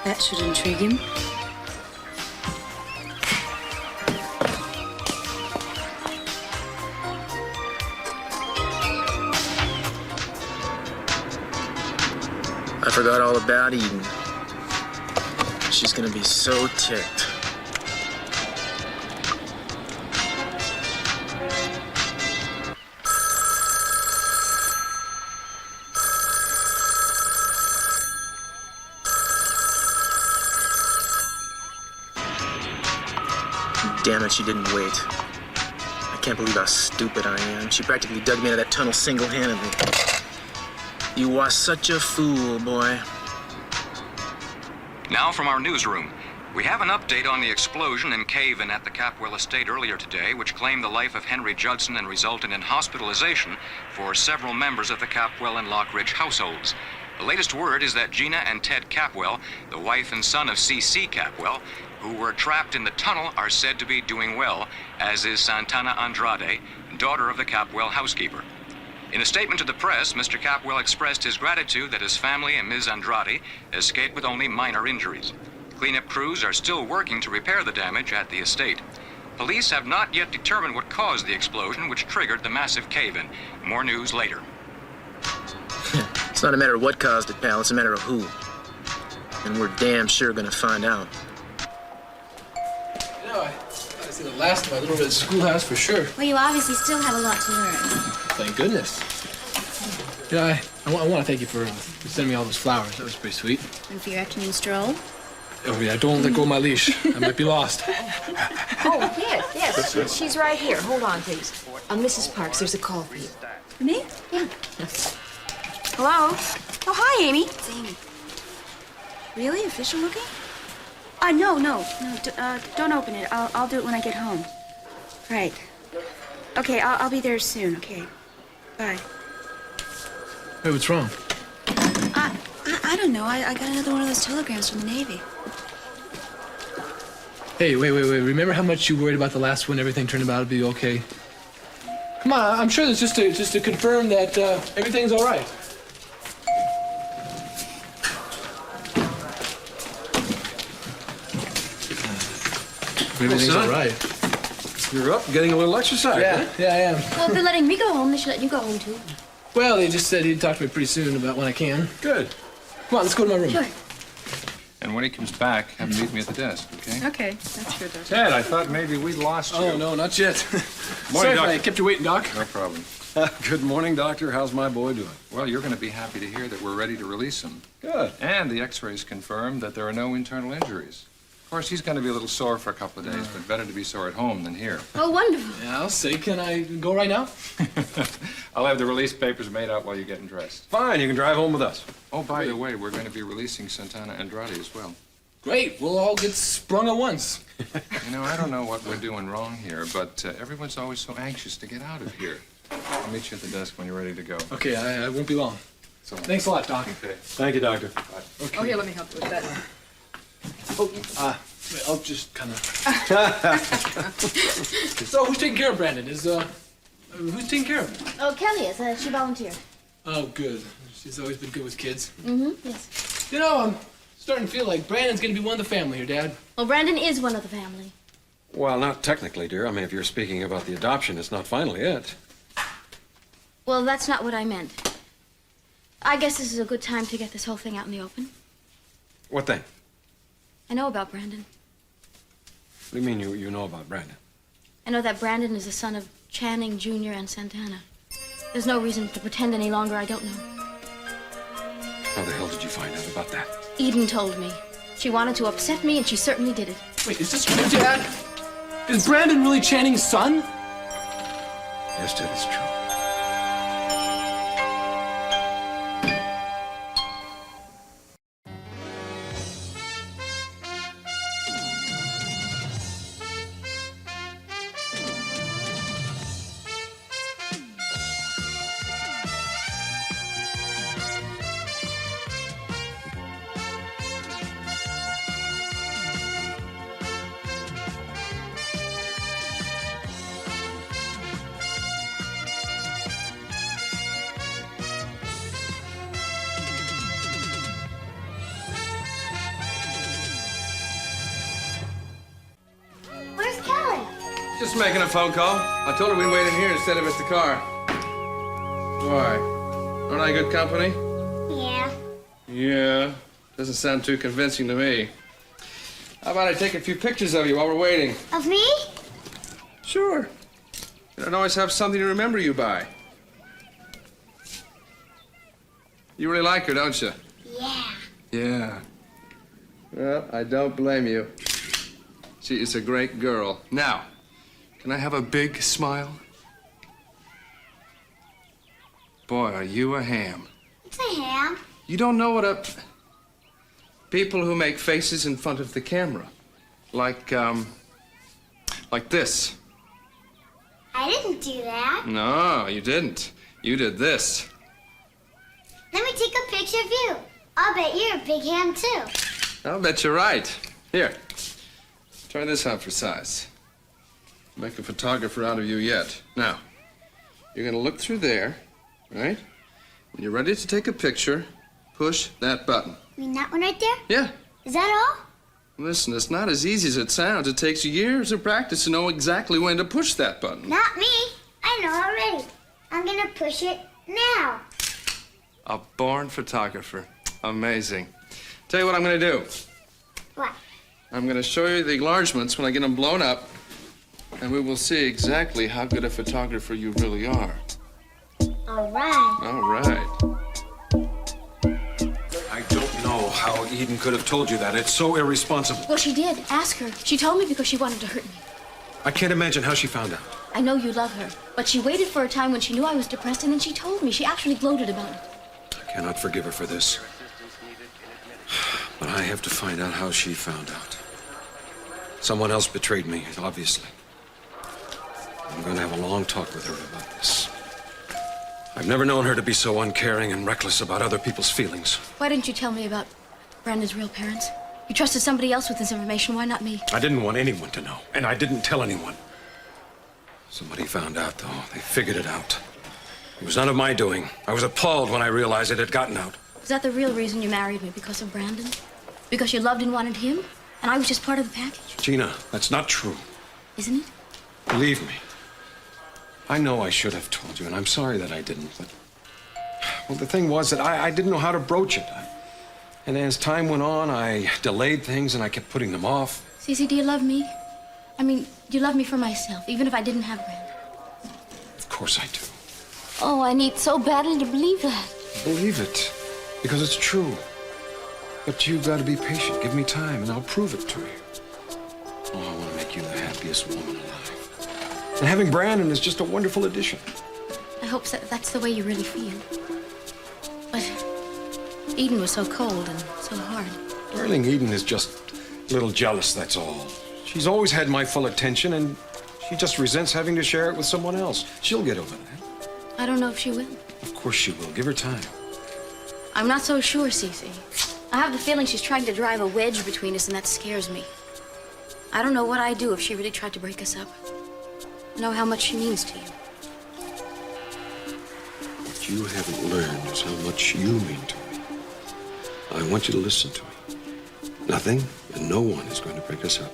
That should intrigue him. I forgot all about Eden. She's gonna be so ticked. Damn it, she didn't wait. I can't believe how stupid I am. She practically dug me out of that tunnel single-handedly. You are such a fool, boy. Now from our newsroom. We have an update on the explosion and cave-in at the Capwell estate earlier today, which claimed the life of Henry Judson and resulted in hospitalization for several members of the Capwell and Lockridge households. The latest word is that Gina and Ted Capwell, the wife and son of C.C. Capwell, who were trapped in the tunnel, are said to be doing well, as is Santana Andrade, daughter of the Capwell housekeeper. In a statement to the press, Mr. Capwell expressed his gratitude that his family and Ms. Andrade escaped with only minor injuries. Cleanup crews are still working to repair the damage at the estate. Police have not yet determined what caused the explosion, which triggered the massive cave-in. More news later. It's not a matter of what caused it, pal. It's a matter of who. And we're damn sure gonna find out. You know, I see the last of my little bit of schoolhouse for sure. Well, you obviously still have a lot to learn. Thank goodness. Yeah, I want to thank you for sending me all those flowers. That was pretty sweet. And for your afternoon stroll? Oh, yeah, don't let go of my leash. I might be lost. Oh, yes. She's right here. Hold on, please. Mrs. Parks, there's a call for you. Me? Yeah. Hello? Oh, hi, Amy. It's Amy. Really? Official looking? No, don't open it. I'll do it when I get home. Right. Okay, I'll be there soon, okay. Bye. Hey, what's wrong? I don't know. I got another one of those telegrams from the Navy. Hey, wait. Remember how much you worried about the last one? Everything turned out to be okay? Come on, I'm sure that's just to confirm that everything's all right. Everything's all right. You're up, getting a little exercise, Yeah, huh? yeah, I am. Well, if they're letting me go home, they should let you go home, too. Well, they just said he'd talk to me pretty soon about when I can. Good. Come on, let's go to my room. Sure. And when he comes back, have him meet me at the desk, okay? Okay, that's good. Ted, I thought maybe we'd lost you. Oh, no, not yet. Morning, Sorry if I Doctor. kept you waiting, Doc. No problem. Good morning, Doctor. How's my boy doing? Well, you're going to be happy to hear that we're ready to release him. Good. And the x-rays confirm that there are no internal injuries. Of course, he's going to be a little sore for a couple of days, but better to be sore at home than here. Oh, wonderful. Yeah, I'll say, can I go right now? I'll have the release papers made out while you're getting dressed. Fine, you can drive home with us. Oh, by the way, we're going to be releasing Santana Andrade as well. Great, we'll all get sprung at once. You know, I don't know what we're doing wrong here, but everyone's always so anxious to get out of here. I'll meet you at the desk when you're ready to go. Okay, I won't be long. So, Thanks a lot, Doc. okay. Thank you, Doctor. Okay. Oh, here, let me help you with that. I'll just kind of... So, who's taking care of Brandon? Who's taking care of him? Oh, Kelly is. She volunteered. Oh, good. She's always been good with kids. Mm-hmm, yes. You know, I'm starting to feel like Brandon's going to be one of the family here, Dad. Well, Brandon is one of the family. Well, not technically, dear. I mean, if you're speaking about the adoption, it's not final yet. Well, that's not what I meant. I guess this is a good time to get this whole thing out in the open. What thing? I know about Brandon. What do you mean you know about Brandon? I know that Brandon is the son of Channing Jr. and Santana. There's no reason to pretend any longer I don't know. How the hell did you find out about that? Eden told me. She wanted to upset me, and she certainly did it. Wait, is this true, Dad? Is Brandon really Channing's son? Yes, Ted, it's true. Just making a phone call. I told her we'd wait in here instead of at the car. Why? Aren't I good company? Yeah. Yeah. Doesn't sound too convincing to me. How about I take a few pictures of you while we're waiting? Of me? Sure. You don't always have something to remember you by. You really like her, don't you? Yeah. Yeah. Well, I don't blame you. She is a great girl. Now, can I have a big smile? Boy, are you a ham. It's a ham. You don't know what a... People who make faces in front of the camera. Like this. I didn't do that. No, you didn't. You did this. Let me take a picture of you. I'll bet you're a big ham, too. I'll bet you're right. Here, try this on for size. Make a photographer out of you yet. Now, you're gonna look through there, right? When you're ready to take a picture, push that button. You mean that one right there? Yeah. Is that all? Listen, it's not as easy as it sounds. It takes years of practice to know exactly when to push that button. Not me. I know already. I'm gonna push it now. A born photographer. Amazing. Tell you what I'm gonna do. What? I'm gonna show you the enlargements when I get them blown up, and we will see exactly how good a photographer you really are. All right. All right. I don't know how Eden could have told you that. It's so irresponsible. Well, she did. Ask her. She told me because she wanted to hurt me. I can't imagine how she found out. I know you love her, but she waited for a time when she knew I was depressed, and then she told me. She actually gloated about it. I cannot forgive her for this. But I have to find out how she found out. Someone else betrayed me, obviously. I'm going to have a long talk with her about this. I've never known her to be so uncaring and reckless about other people's feelings. Why didn't you tell me about Brandon's real parents? You trusted somebody else with this information. Why not me? I didn't want anyone to know, and I didn't tell anyone. Somebody found out, though. They figured it out. It was none of my doing. I was appalled when I realized it had gotten out. Is that the real reason you married me? Because of Brandon? Because you loved and wanted him? And I was just part of the package? Gina, that's not true. Isn't it? Believe me. I know I should have told you, and I'm sorry that I didn't, but... Well, the thing was that I didn't know how to broach it. And as time went on, I delayed things, and I kept putting them off. Cece, do you love me? I mean, do you love me for myself, even if I didn't have Brandon? Of course I do. Oh, I need so badly to believe that. Believe it, because it's true. But you've got to be patient. Give me time, and I'll prove it to you. Oh, I want to make you the happiest woman alive. And having Brandon is just a wonderful addition. I hope that's the way you really feel. But Eden was so cold and so hard. Darling, Eden is just a little jealous, that's all. She's always had my full attention, and she just resents having to share it with someone else. She'll get over that. I don't know if she will. Of course she will. Give her time. I'm not so sure, Cece. I have the feeling she's trying to drive a wedge between us, and that scares me. I don't know what I'd do if she really tried to break us up. I know how much she means to you. What you haven't learned is how much you mean to me. I want you to listen to me. Nothing and no one is going to break us up.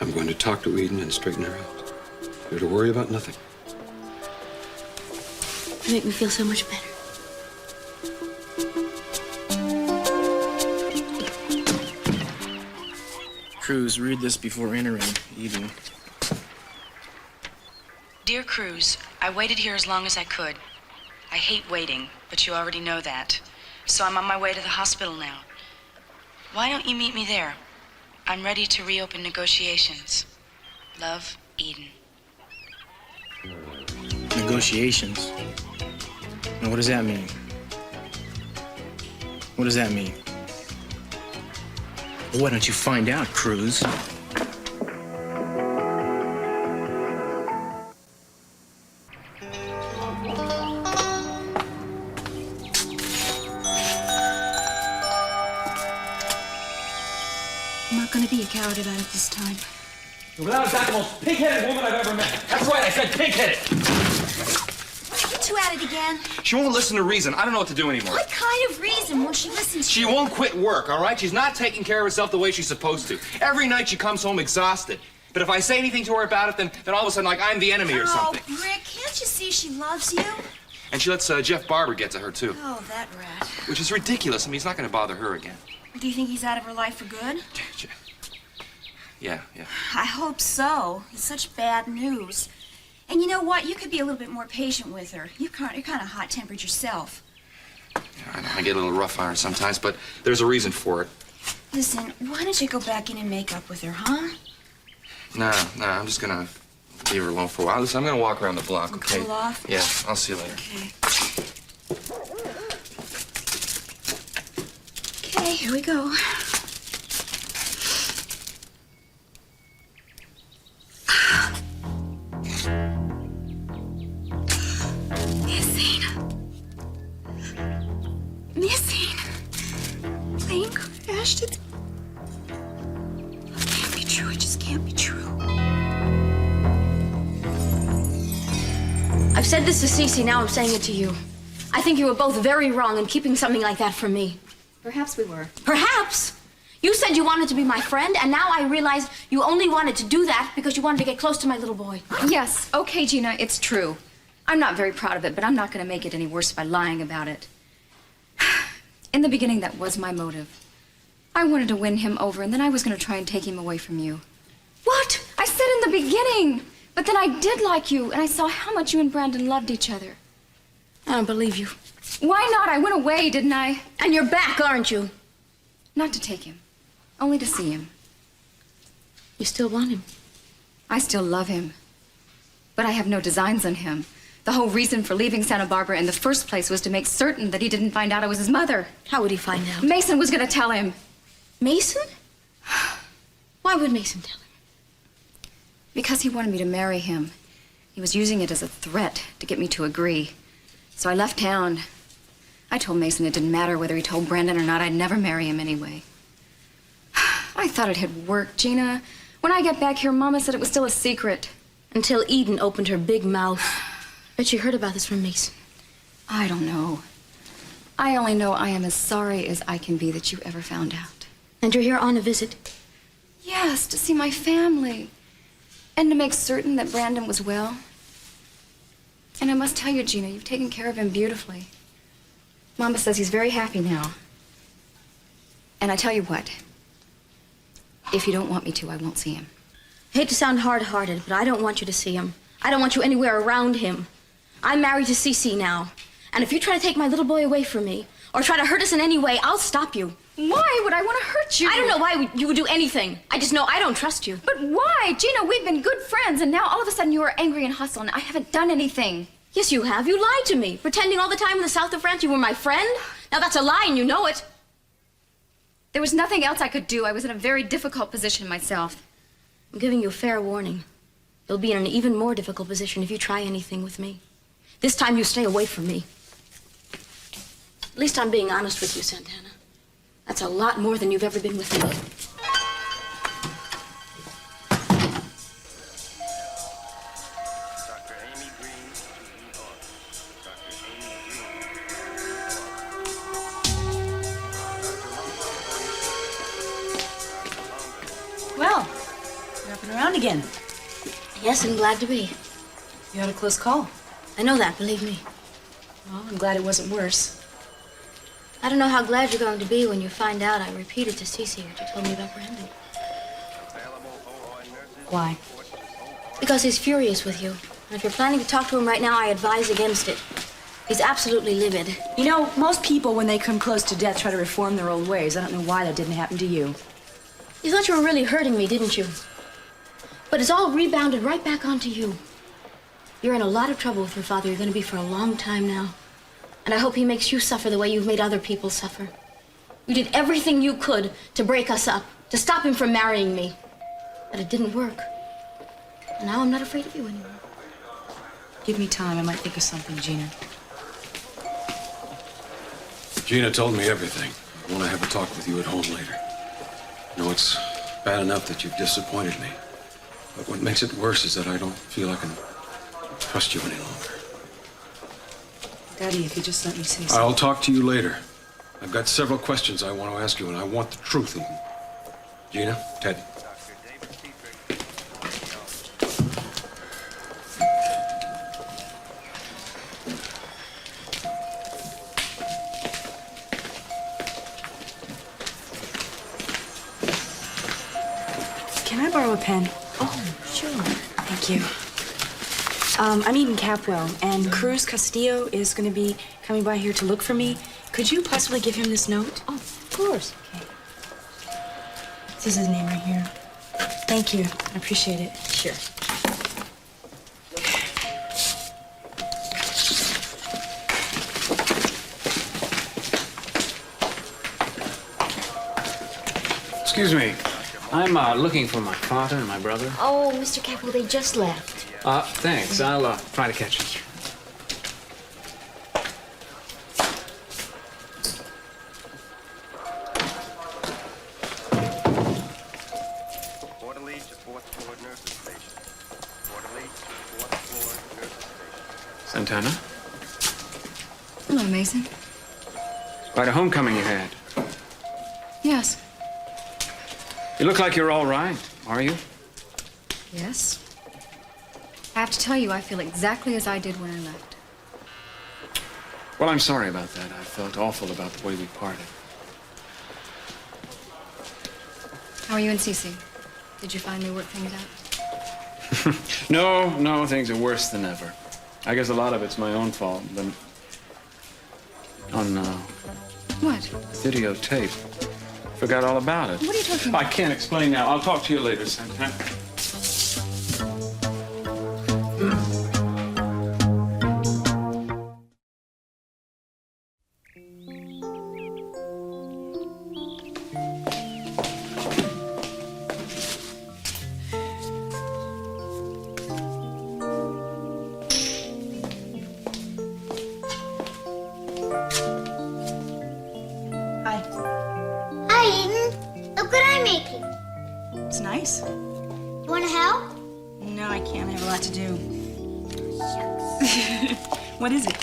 I'm going to talk to Eden and straighten her out. You're to worry about nothing. You make me feel so much better. Cruz, read this before entering, Eden. Dear Cruz, I waited here as long as I could. I hate waiting, but you already know that. So I'm on my way to the hospital now. Why don't you meet me there? I'm ready to reopen negotiations. Love, Eden. Negotiations? Now, what does that mean? What does that mean? Well, why don't you find out, Cruz? I'm not going to be a coward about it this time. Without a doubt, the most pig-headed woman I've ever met. That's right, I said pig-headed. You two at it again? She won't listen to reason. I don't know what to do anymore. What kind of reason won't she listen to? She won't quit work, all right? She's not taking care of herself the way she's supposed to. Every night she comes home exhausted. But if I say anything to her about it, then all of a sudden, like, I'm the enemy or something. Oh, Rick, can't you see she loves you? And she lets Jeff Barber get to her, too. Oh, that rat. Which is ridiculous. I mean, he's not going to bother her again. Do you think he's out of her life for good? Yeah. I hope so. It's such bad news. And you know what? You could be a little bit more patient with her. You're kind of hot-tempered yourself. Yeah, I know I get a little rough on her sometimes, but there's a reason for it. Listen, why don't you go back in and make up with her, huh? Nah, I'm just gonna leave her alone for a while. Listen, I'm gonna walk around the block, okay? Cool off? Yeah, I'll see you later. Okay, here we go. Missing. Plane crashed. It can't be true. It just can't be true. I've said this to Cece, now I'm saying it to you. I think you were both very wrong in keeping something like that from me. Perhaps we were. Perhaps. You said you wanted to be my friend, and now I realize you only wanted to do that because you wanted to get close to my little boy. Yes, okay, Gina, it's true. I'm not very proud of it, but I'm not going to make it any worse by lying about it. In the beginning, that was my motive. I wanted to win him over, and then I was going to try and take him away from you. What? I said in the beginning, but then I did like you, and I saw how much you and Brandon loved each other. I don't believe you. Why not? I went away, didn't I? And you're back, aren't you? Not to take him, only to see him. You still want him? I still love him, but I have no designs on him. The whole reason for leaving Santa Barbara in the first place was to make certain that he didn't find out I was his mother. How would he find out? Mason was going to tell him. Mason? Why would Mason tell him? Because he wanted me to marry him. He was using it as a threat to get me to agree. So I left town. I told Mason it didn't matter whether he told Brandon or not. I'd never marry him anyway. I thought it had worked, Gina. When I got back here, Mama said it was still a secret. Until Eden opened her big mouth. Bet you heard about this from Mason. I don't know. I only know I am as sorry as I can be that you ever found out. And you're here on a visit? Yes, to see my family. And to make certain that Brandon was well. And I must tell you, Gina, you've taken care of him beautifully. Mama says he's very happy now. And I tell you what, if you don't want me to, I won't see him. I hate to sound hard-hearted, but I don't want you to see him. I don't want you anywhere around him. I'm married to Cece now. And if you try to take my little boy away from me, or try to hurt us in any way, I'll stop you. Why would I want to hurt you? I don't know why you would do anything. I just know I don't trust you. But why? Gina, we've been good friends, and now all of a sudden you are angry and hostile, and I haven't done anything. Yes, you have. You lied to me, pretending all the time in the south of France you were my friend. Now that's a lie, and you know it. There was nothing else I could do. I was in a very difficult position myself. I'm giving you a fair warning. You'll be in an even more difficult position if you try anything with me. This time you stay away from me. At least I'm being honest with you, Santana. That's a lot more than you've ever been with me. Well, you're up and around again. Yes, I'm glad to be. You had a close call. I know that, believe me. Well, I'm glad it wasn't worse. I don't know how glad you're going to be when you find out I repeated to Cece what you told me about Brandon. Why? Because he's furious with you. And if you're planning to talk to him right now, I advise against it. He's absolutely livid. You know, most people, when they come close to death, try to reform their old ways. I don't know why that didn't happen to you. You thought you were really hurting me, didn't you? But it's all rebounded right back onto you. You're in a lot of trouble with your father. You're going to be for a long time now. And I hope he makes you suffer the way you've made other people suffer. You did everything you could to break us up, to stop him from marrying me. But it didn't work. And now I'm not afraid of you anymore. Give me time. I might think of something, Gina. Gina told me everything. I want to have a talk with you at home later. No, it's bad enough that you've disappointed me. But what makes it worse is that I don't feel I can trust you any longer. Daddy, if you just let me say something. I'll talk to you later. I've got several questions I want to ask you, and I want the truth of them. Gina, Ted. I borrow a pen? Oh, sure. Thank you. I'm Eden Capwell, and Cruz Castillo is going to be coming by here to look for me. Could you possibly give him this note? Oh, of course. Okay. This is his name right here. Thank you. I appreciate it. Sure. Excuse me. I'm looking for my father and my brother. Oh, Mr. Capel, they just left. Thanks. I'll try to catch them. Orderly to 4th floor nurses station. Orderly to 4th floor nurses station. Santana? Hello, Mason. Quite a homecoming you had. Yes. You look like you're all right. Are you? Yes. I have to tell you, I feel exactly as I did when I left. Well, I'm sorry about that. I felt awful about the way we parted. How are you and Cece? Did you finally work things out? No, things are worse than ever. I guess a lot of it's my own fault. But on What? videotape, forgot all about it. What are you talking about? I can't explain now. I'll talk to you later, Santana. Hi. Hi, Eden. Look what I'm making. It's nice. You want to help? No, I can't. I have a lot to do. Shucks. What is it?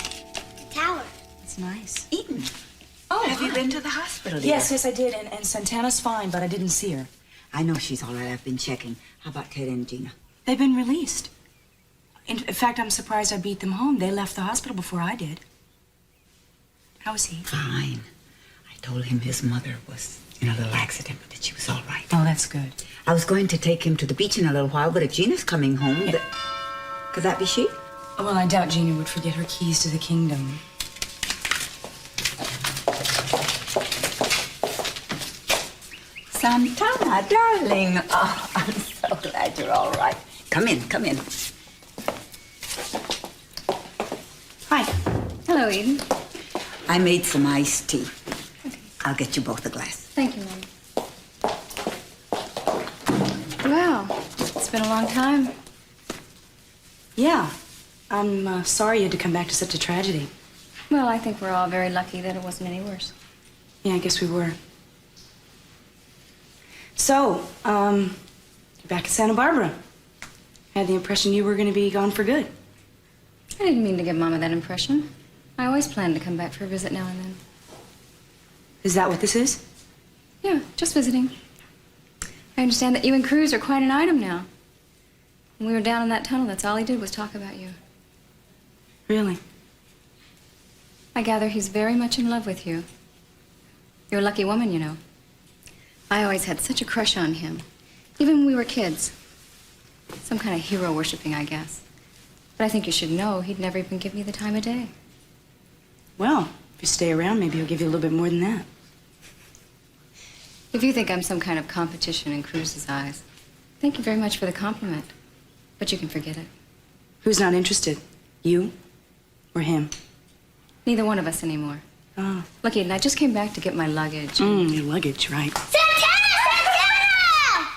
Tower. It's nice. Eden. Oh, have you been to the hospital, dear? Yes, I did. And Santana's fine, but I didn't see her. I know she's all right. I've been checking. How about Ted and Gina? They've been released. In fact, I'm surprised I beat them home. They left the hospital before I did. How is he? Fine. I told him his mother was in a little accident, but that she was all right. Oh, that's good. I was going to take him to the beach in a little while, but if Gina's coming home, could that be she? Well, I doubt Gina would forget her keys to the kingdom. Santana, darling. Oh, I'm so glad you're all right. Come in, come in. Hi. Hello, Eden. I made some iced tea. I'll get you both a glass. Thank you, Mom. Wow, it's been a long time. Yeah. I'm sorry you had to come back to such a tragedy. Well, I think we're all very lucky that it wasn't any worse. Yeah, I guess we were. So, you're back in Santa Barbara. I had the impression you were going to be gone for good. I didn't mean to give Mama that impression. I always planned to come back for a visit now and then. Is that what this is? Yeah, just visiting. I understand that you and Cruz are quite an item now. When we were down in that tunnel, that's all he did was talk about you. Really? I gather he's very much in love with you. You're a lucky woman, you know. I always had such a crush on him, even when we were kids. Some kind of hero worshiping, I guess. But I think you should know he'd never even give me the time of day. Well, if you stay around, maybe he'll give you a little bit more than that. If you think I'm some kind of competition in Cruz's eyes, thank you very much for the compliment. But you can forget it. Who's not interested? You or him? Neither one of us anymore. Oh. Look, Eden, I just came back to get my luggage. Your luggage, right. Santana! Santana!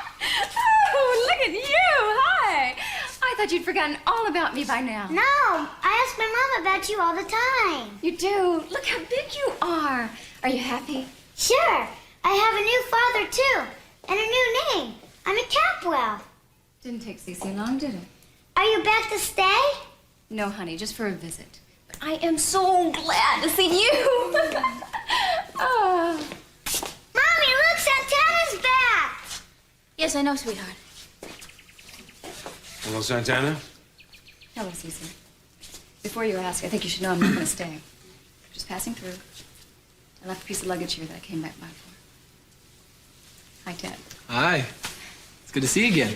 Oh, look at you! Hi! I thought you'd forgotten all about me by now. No, I ask my mom about you all the time. You do? Look how big you are. Are you happy? Sure. I have a new father, too. And a new name. I'm a Capwell. Didn't take Cece long, did it? Are you back to stay? No, honey, just for a visit. But I am so glad to see you. Oh. Mommy, look, Santana's back. Yes, I know, sweetheart. Hello, Santana. Hello, Cece. Before you ask, I think you should know I'm not going to stay. Just passing through. I left a piece of luggage here that I came back by for. Hi, Ted. Hi. It's good to see you again.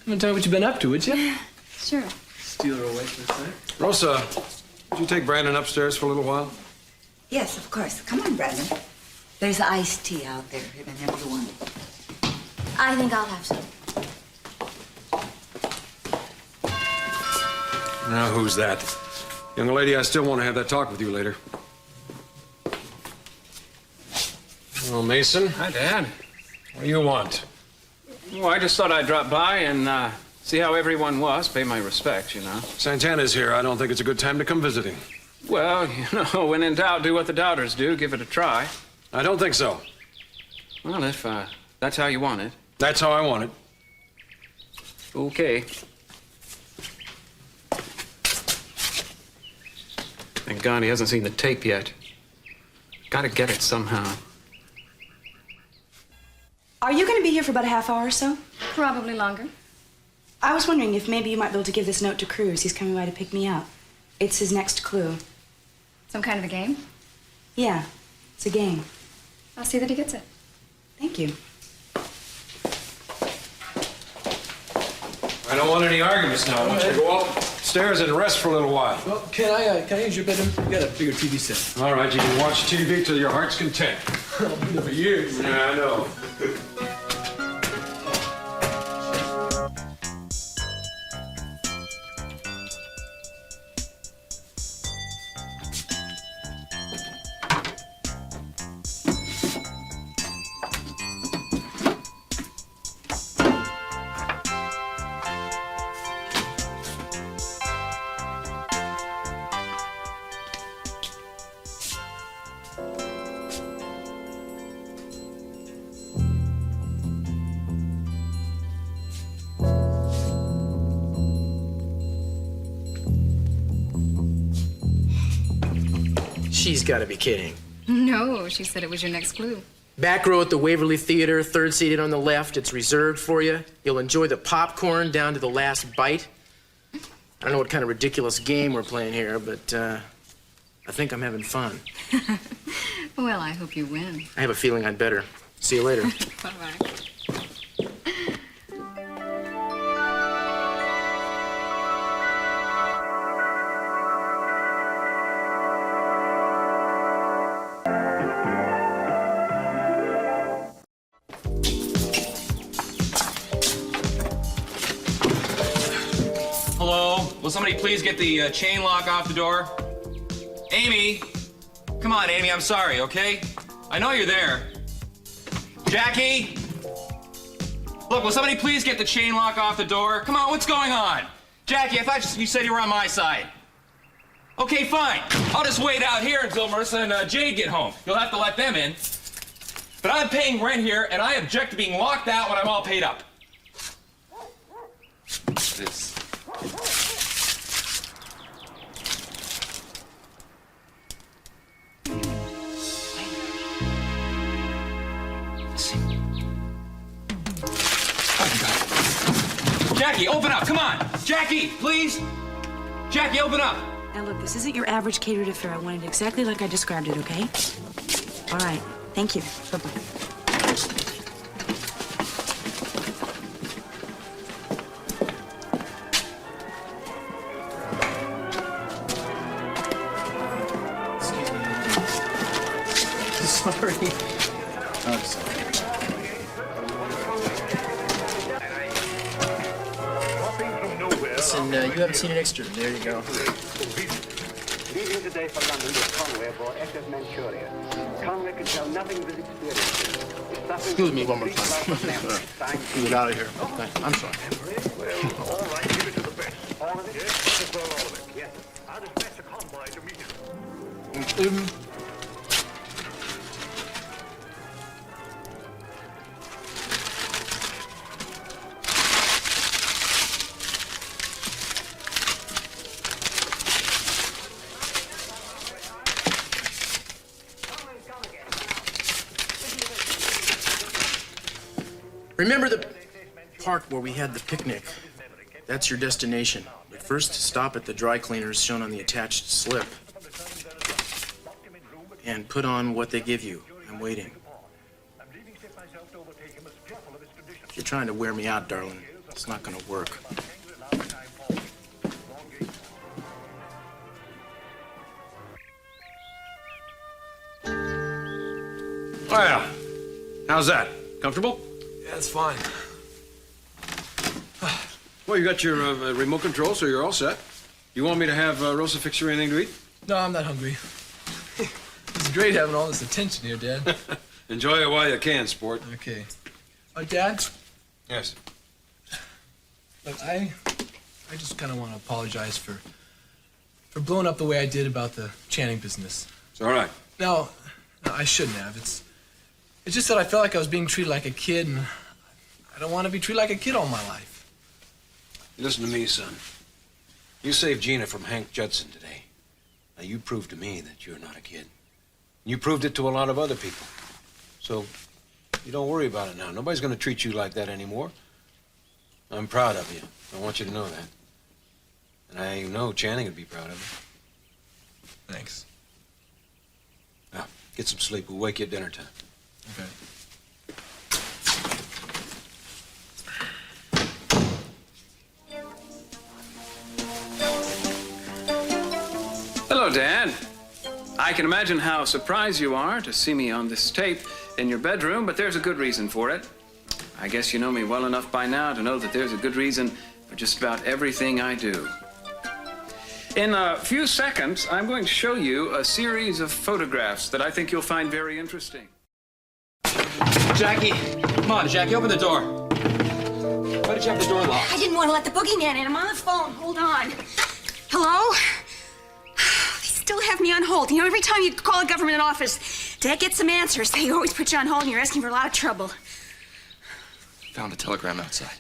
Come and tell me what you've been up to, would you? Sure. Steal her away for a sec. Rosa, would you take Brandon upstairs for a little while? Yes, of course. Come on, Brandon. There's iced tea out there. You can have you one. I think I'll have some. Now, who's that? Young lady, I still want to have that talk with you later. Well, Mason. Hi, Dad. What do you want? Well, I just thought I'd drop by and see how everyone was, pay my respects, you know. Santana's here. I don't think it's a good time to come visiting. Well, you know, when in doubt, do what the doubters do. Give it a try. I don't think so. Well, if that's how you want it. That's how I want it. Okay. Thank God he hasn't seen the tape yet. Gotta get it somehow. Are you going to be here for about a half hour or so? Probably longer. I was wondering if maybe you might be able to give this note to Cruz. He's coming by to pick me up. It's his next clue. Some kind of a game? Yeah, it's a game. I'll see that he gets it. Thank you. I don't want any arguments now. I want you to go upstairs and rest for a little while. Well, can I use your bedroom? You got a bigger TV set. All right, you can watch TV till your heart's content. I've been there for years. Yeah, I know. She's got to be kidding. No, she said it was your next clue. Back row at the Waverly Theater, third seated on the left. It's reserved for you. You'll enjoy the popcorn down to the last bite. I don't know what kind of ridiculous game we're playing here, but I think I'm having fun. Well, I hope you win. I have a feeling I'd better. See you later. Bye-bye. Hello? Will somebody please get the chain lock off the door? Amy! Come on, Amy, I'm sorry, okay? I know you're there. Jackie! Look, will somebody please get the chain lock off the door? Come on, what's going on? Jackie, I thought you said you were on my side. Okay, fine. I'll just wait out here until Marissa and Jade get home. You'll have to let them in. But I'm paying rent here, and I object to being locked out when I'm all paid up. This. Jackie, open up, come on! Jackie, please! Jackie, open up! Now look, this isn't your average catered affair. I wanted it exactly like I described it, okay? All right, thank you. Bye-bye. Sorry. I'm sorry. Listen, you haven't seen an extra. There you go. Leaving today for London with Conway aboard SS Manchuria. Conway could tell nothing of his experiences. Excuse me one more time. Get out of here. I'm sorry. All right, give it to the best. All of it? Yes, as well, all of it. Yes. I'll dispatch a convoy to meet him. Remember the park where we had the picnic? That's your destination. But first, stop at the dry cleaners shown on the attached slip. And put on what they give you. I'm waiting. You're trying to wear me out, darling. It's not gonna work. Well, how's that? Comfortable? Yeah, it's fine. Well, you got your remote control, so you're all set. You want me to have Rosa fix you anything to eat? No, I'm not hungry. It's great having all this attention here, Dad. Enjoy it while you can, sport. Okay. Dad? Yes. Look, I just kind of want to apologize for blowing up the way I did about the Channing business. It's all right. No, I shouldn't have. It's just that I felt like I was being treated like a kid, and I don't want to be treated like a kid all my life. Listen to me, son. You saved Gina from Hank Judson today. Now, you proved to me that you're not a kid. You proved it to a lot of other people. So, you don't worry about it now. Nobody's going to treat you like that anymore. I'm proud of you. I want you to know that. And I know Channing would be proud of you. Thanks. Now, get some sleep. We'll wake you at dinner time. Okay. Hello, Dad. I can imagine how surprised you are to see me on this tape in your bedroom, but there's a good reason for it. I guess you know me well enough by now to know that there's a good reason for just about everything I do. In a few seconds, I'm going to show you a series of photographs that I think you'll find very interesting. Jackie, come on, Jackie, open the door. Why did you have the door locked? I didn't want to let the boogeyman in. I'm on the phone. Hold on. Hello? They still have me on hold. You know, every time you call a government office to get some answers, they always put you on hold and you're asking for a lot of trouble. Found the telegram outside.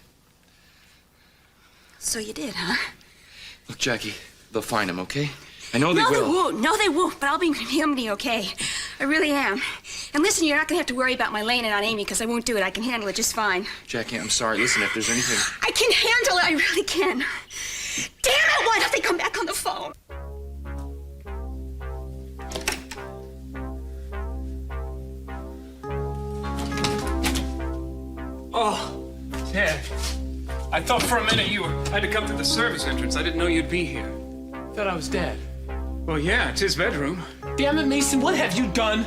So you did, huh? Look, Jackie, they'll find him, okay? I know they will. No, they won't. No, they won't. But I'll be okay. I really am. And listen, you're not going to have to worry about my laying it on Amy, because I won't do it. I can handle it just fine. Jackie, I'm sorry. Listen, if there's anything... I can handle it. I really can. Damn it, why don't they come back on the phone? Oh, Ted. I thought for a minute you had to come to the service entrance. I didn't know you'd be here. Thought I was dead. Well, yeah, it's his bedroom. Damn it, Mason, what have you done?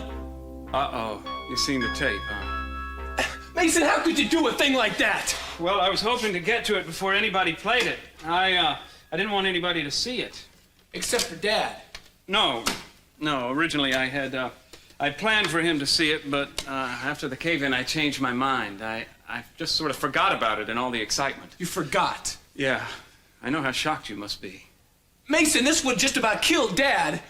Uh-oh. You seen the tape, huh? Mason, how could you do a thing like that? Well, I was hoping to get to it before anybody played it. I didn't want anybody to see it. Except for Dad. No. Originally I'd planned for him to see it, but after the cave-in, I changed my mind. I just sort of forgot about it in all the excitement. You forgot? Yeah. I know how shocked you must be. Mason, this would just about kill Dad.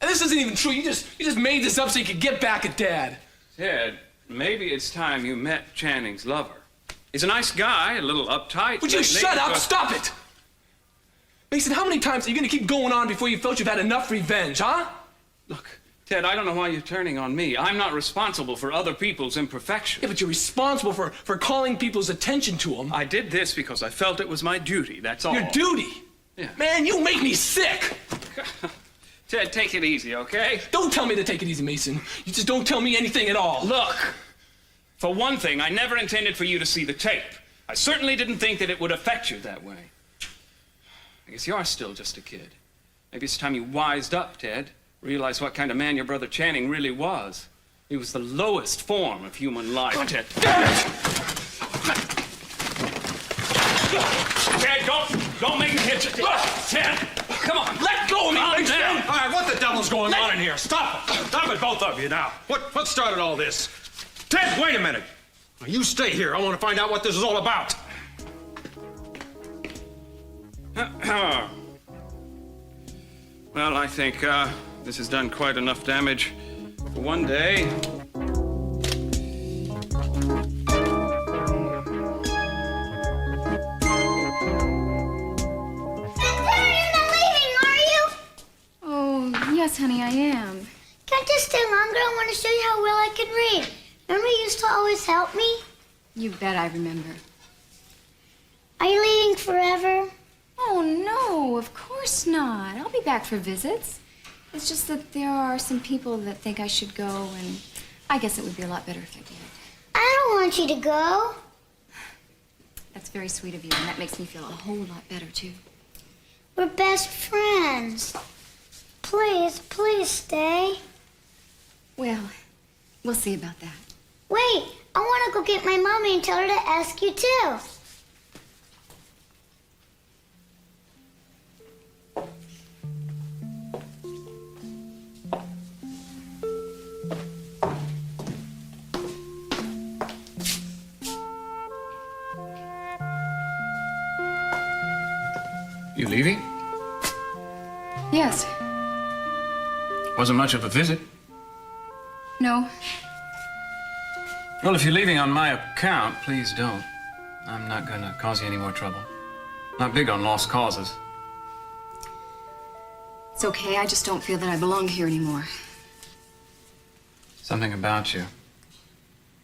And this isn't even true. You just made this up so you could get back at Dad. Ted, maybe it's time you met Channing's lover. He's a nice guy, a little uptight. Would you shut up? Stop it! Mason, how many times are you going to keep going on before you felt you've had enough revenge, huh? Look, Ted, I don't know why you're turning on me. I'm not responsible for other people's imperfections. Yeah, but you're responsible for calling people's attention to them. I did this because I felt it was my duty, that's all. Your duty? Yeah. Man, you make me sick! Ted, take it easy, okay? Don't tell me to take it easy, Mason. You just don't tell me anything at all. Look, for one thing, I never intended for you to see the tape. I certainly didn't think that it would affect you that way. I guess you are still just a kid. Maybe it's time you wised up, Ted. Realize what kind of man your brother Channing really was. He was the lowest form of human life, Ted. Ted, don't make me hit you. Ted, come on. Let go of me, Calm down. All right, what the devil's going on in here? Stop it. Stop it, both of you now. What started all this? Ted, wait a minute. Now, you stay here. I want to find out what this is all about. Well, I think this has done quite enough damage for one day. Yes, honey, I am. Can't you stay longer? I want to show you how well I can read. Remember you used to always help me? You bet I remember. Are you leaving forever? Oh, no, of course not. I'll be back for visits. It's just that there are some people that think I should go, and I guess it would be a lot better if I did. I don't want you to go. That's very sweet of you, and that makes me feel a whole lot better, too. We're best friends. Please, please stay. Well, we'll see about that. Wait, I want to go get my mommy and tell her to ask you too. You leaving? Yes. Wasn't much of a visit. No. Well, if you're leaving on my account, please don't. I'm not gonna cause you any more trouble. Not big on lost causes. It's okay. I just don't feel that I belong here anymore. Something about you.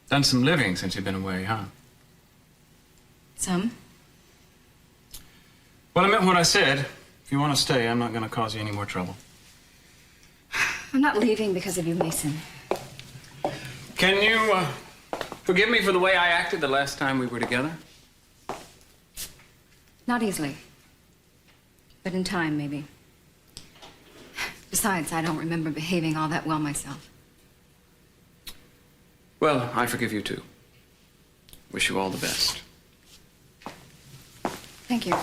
Done some living since you've been away, huh? Some? Well, I meant what I said. If you want to stay, I'm not gonna cause you any more trouble. I'm not leaving because of you, Mason. Can you, forgive me for the way I acted the last time we were together? Not easily. But in time, maybe. Besides, I don't remember behaving all that well myself. Well, I forgive you too. Wish you all the best. Thank you.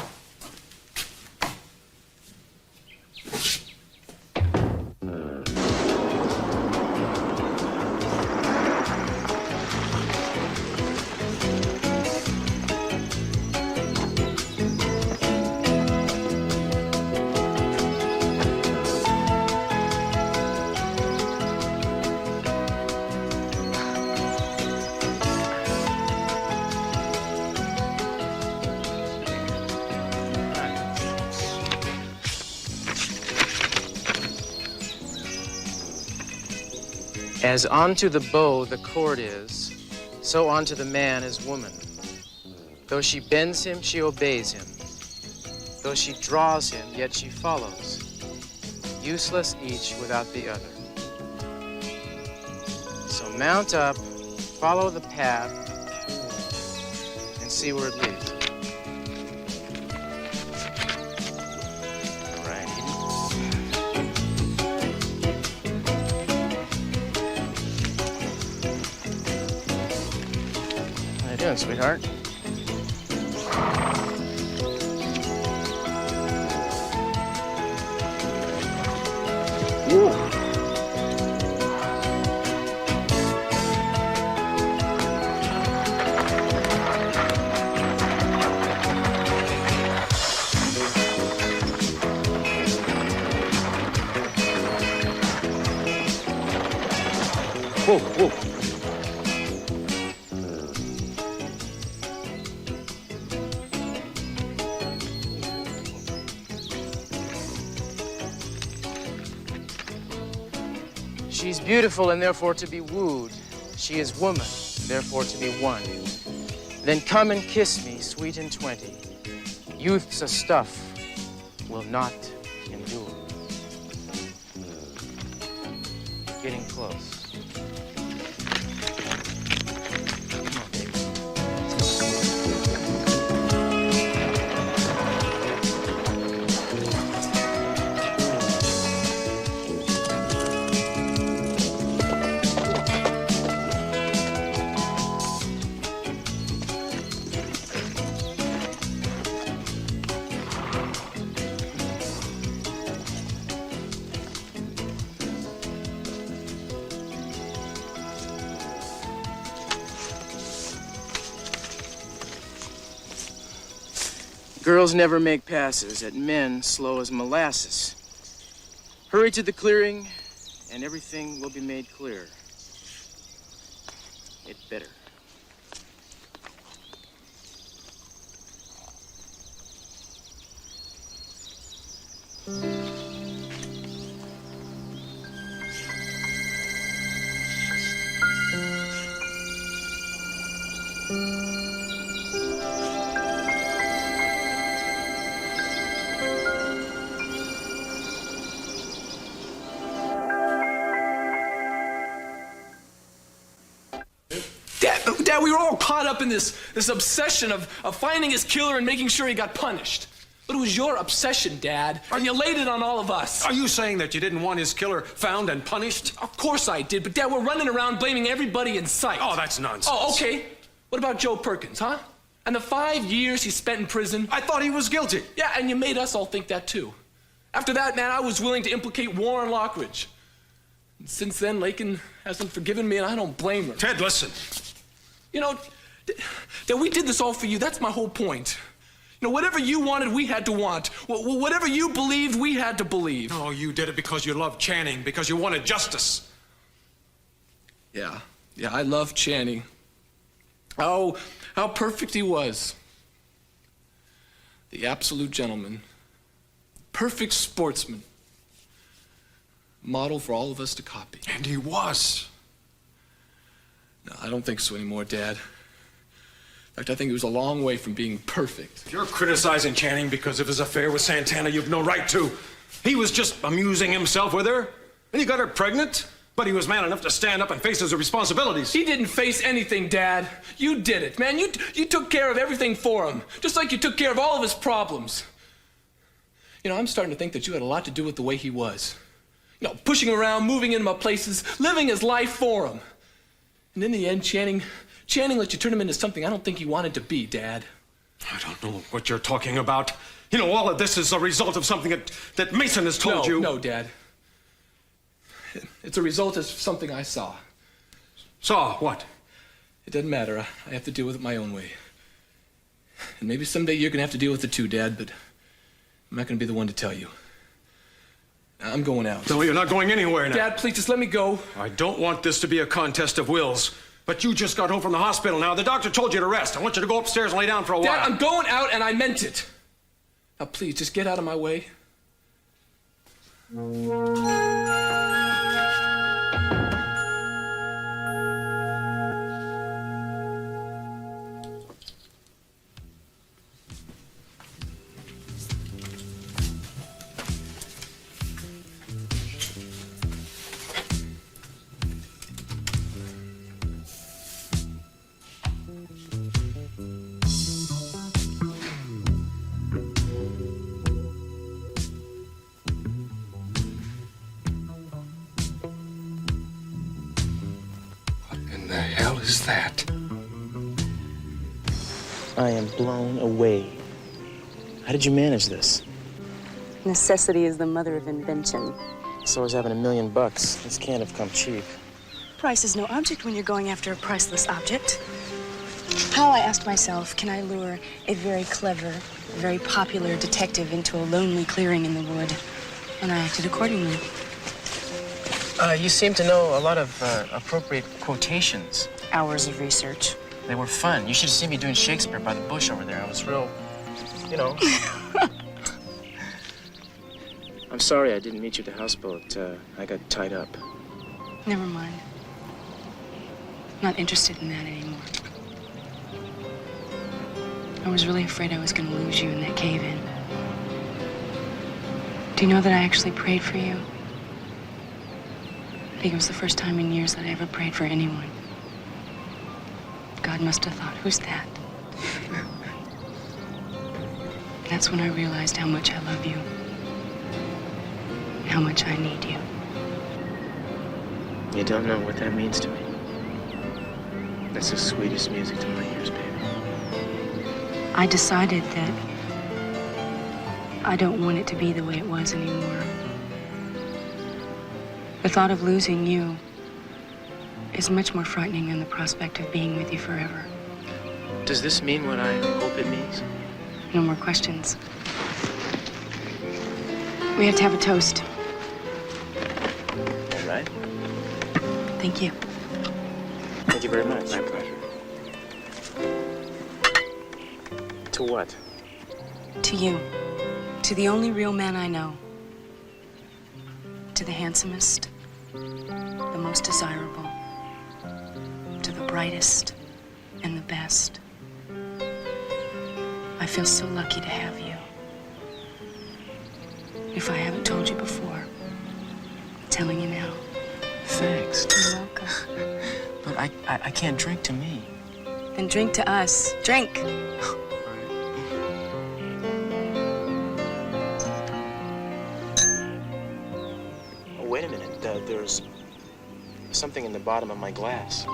As unto the bow the cord is, so unto the man is woman. Though she bends him, she obeys him. Though she draws him, yet she follows. Useless each without the other. So mount up, follow the path, and see where it leads. All right, How you doing, sweetheart? Whoa. Whoa, whoa. She's beautiful and therefore to be wooed. She is woman, therefore to be won. Then come and kiss me, sweet and 20. Youth's a stuff will not endure. Getting close. Come on, baby. Girls never make passes at men slow as molasses. Hurry to the clearing, and everything will be made clear. It better. Dad, we were all caught up in this obsession of finding his killer and making sure he got punished. But it was your obsession, Dad, and you laid it on all of us. Are you saying that you didn't want his killer found and punished? Of course I did, but Dad, we're running around blaming everybody in sight. Oh, that's nonsense. Oh, okay. What about Joe Perkins, huh? And the 5 years he spent in prison? I thought he was guilty. Yeah, and you made us all think that too. After that, man, I was willing to implicate Warren Lockridge. And since then, Lakin hasn't forgiven me, and I don't blame her. Ted, listen. You know, that we did this all for you, that's my whole point. You know, whatever you wanted, we had to want. Whatever you believed, we had to believe. Oh, you did it because you loved Channing, because you wanted justice. Yeah, I loved Channing. Oh, how perfect he was. The absolute gentleman. Perfect sportsman. Model for all of us to copy. And he was. No, I don't think so anymore, Dad. In fact, I think he was a long way from being perfect. If you're criticizing Channing because of his affair with Santana, you've no right to. He was just amusing himself with her, and he got her pregnant. But he was man enough to stand up and face his responsibilities. He didn't face anything, Dad. You did it, man. You took care of everything for him, just like you took care of all of his problems. You know, I'm starting to think that you had a lot to do with the way he was. You know, pushing him around, moving him up places, living his life for him. And in the end, Channing let you turn him into something I don't think he wanted to be, Dad. I don't know what you're talking about. You know, all of this is a result of something that Mason has told you. No, Dad. It's a result of something I saw. Saw what? It doesn't matter. I have to deal with it my own way. And maybe someday you're going to have to deal with it too, Dad, but I'm not going to be the one to tell you. I'm going out. No, you're not going anywhere now. Dad, please, just let me go. I don't want this to be a contest of wills. But you just got home from the hospital now. The doctor told you to rest. I want you to go upstairs and lay down for a while. Dad, I'm going out, and I meant it. Now, please, just get out of my way. The hell is that? I am blown away. How did you manage this? Necessity is the mother of invention. So is having $1 million. This can't have come cheap. Price is no object when you're going after a priceless object. How, I asked myself, can I lure a very clever, very popular detective into a lonely clearing in the wood? And I acted accordingly. You seem to know a lot of appropriate quotations. Hours of research. They were fun. You should have seen me doing Shakespeare by the bush over there. I was real, you know. I'm sorry I didn't meet you at the houseboat. I got tied up. Never mind. Not interested in that anymore. I was really afraid I was going to lose you in that cave-in. Do you know that I actually prayed for you? I think it was the first time in years that I ever prayed for anyone. God must have thought, who's that? That's when I realized how much I love you. How much I need you. You don't know what that means to me. That's the sweetest music to my ears, baby. I decided that I don't want it to be the way it was anymore. The thought of losing you is much more frightening than the prospect of being with you forever. Does this mean what I hope it means? No more questions. We have to have a toast. All right. Thank you. Thank you very much. My pleasure. To what? To you. To the only real man I know. To the handsomest, the most desirable, to the brightest and the best. I feel so lucky to have you. If I haven't told you before, I'm telling you now. Thanks. You're welcome. But I can't drink to me. Then drink to us. Drink. Oh, wait a minute. There's something in the bottom of my glass.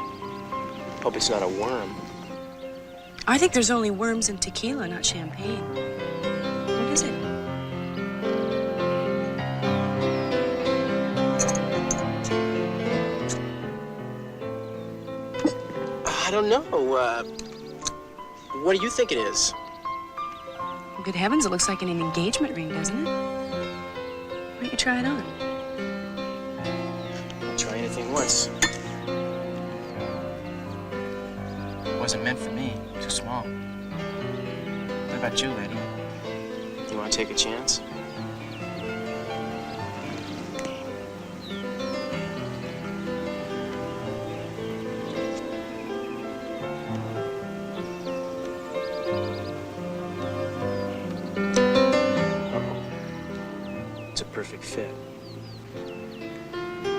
Hope it's not a worm. I think there's only worms in tequila, not champagne. What is it? I don't know. What do you think it is? Good heavens, it looks like an engagement ring, doesn't it? Why don't you try it on? I'll try anything once. It wasn't meant for me. Too small. What about you, lady? You want to take a chance? It's a perfect fit.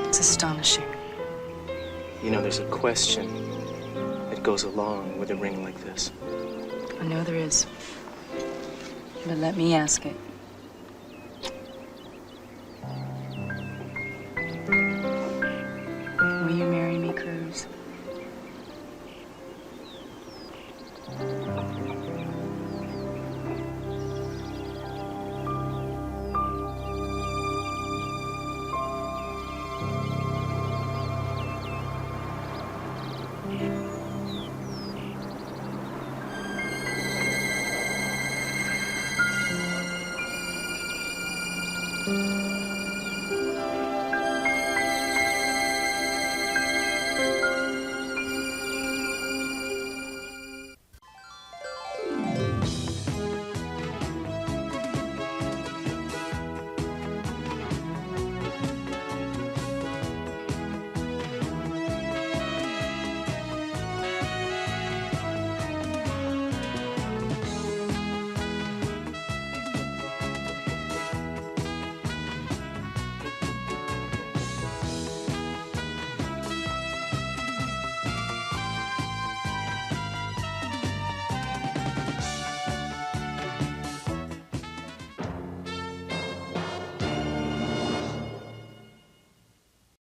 It's astonishing. You know, there's a question that goes along with a ring like this. I know there is. But let me ask it. Will you marry me, Cruz? Yeah.